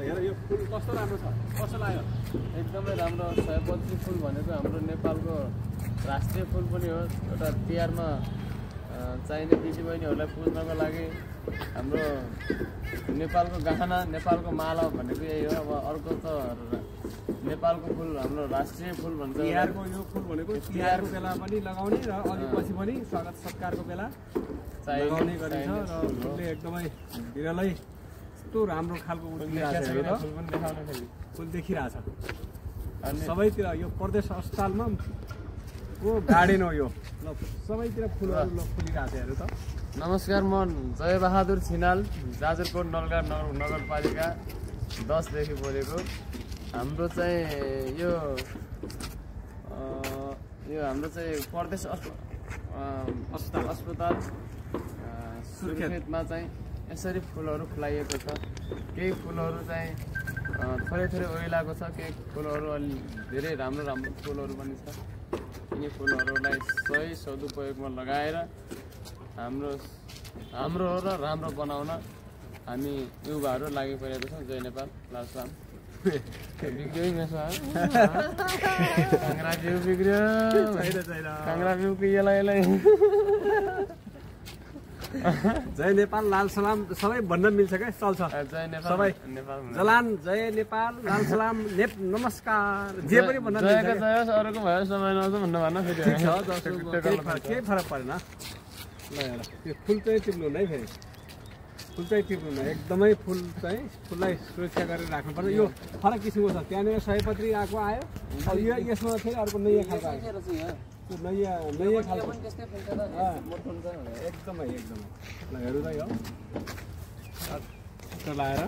हेर यो फुल कस्तो राम्रो छ, कस्तो लाग्यो? एकदमै राम्रो। सयपत्री फुल भनेको हाम्रो नेपालको राष्ट्रिय फुल पनि हो। एउटा तिहारमा चाहिने दिदीबहिनीहरूलाई पुज्नको लागि हाम्रो नेपालको गहना, नेपालको माला भनेको यही हो। अब अर्को त नेपालको फुल हाम्रो राष्ट्रिय फुल भन्छ। तिहारको यो फुल भनेको तिहारको बेला पनि लगाउने र अलि पछि पनि स्वागत सत्कारको बेला लगाउने गरिन्छ र फुलले एकदमै बिरलै यस्तो राम्रो खालको फुल देखिरहेछ। अनि सबैतिर यो प्रदेश अस्पतालमा को गार्डन हो यो, सबैतिर फुलहरू फुलिरहेछ हेर्नु त। नमस्कार, म जयबहादुर छिनाल, जाजरकोट नलगार नगरपालिका 10 देखि बोलेको। हाम्रो चाहिँ यो हाम्रो चाहिँ प्रदेश अस्पताल सुर्खेतमा चाहिँ यसरी फुलहरू फुलाइएको छ। केही फुलहरू चाहिँ थोरै ओइलाको छ, केही फुलहरू अलि धेरै राम्रो फुलहरू पनि छ। यिनी फुलहरूलाई सही सदुपयोगमा लगाएर हाम्रो र राम्रो बनाउन हामी युवाहरू लागि परेको छौँ। जय नेपाल, लाल सलाम। बिग्रियो काङ्ग्रा भ्यू बिग्रियो, काङ्ग्रा भ्यूको यसलाई जय नेपाल, लाल सलाम सबै भन्न मिल्छ क्या, चल्छ। जय नेपाल, सबै नेपाल जलान, जय नेपाल, लाल सलाम, नमस्कार, जे पनि भन्न मिल्छ। अरूको भयो समय नआउँछ भन्नु भन्न फेरि केही फरक परेन। ल हेर यो फुल चाहिँ टिप्नु है, फेरि फुल चाहिँ टिप्नु न, एकदमै फुललाई सुरक्षा गरेर राख्नुपर्छ। यो फरक किसिमको छ, त्यहाँनिर सयपत्री आएको आयो, अब यो यसमा फेरि अर्को नयाँ खालको आयो, त्यो नयाँ खालको एकदमै ल हेर्नु त यो लगाएर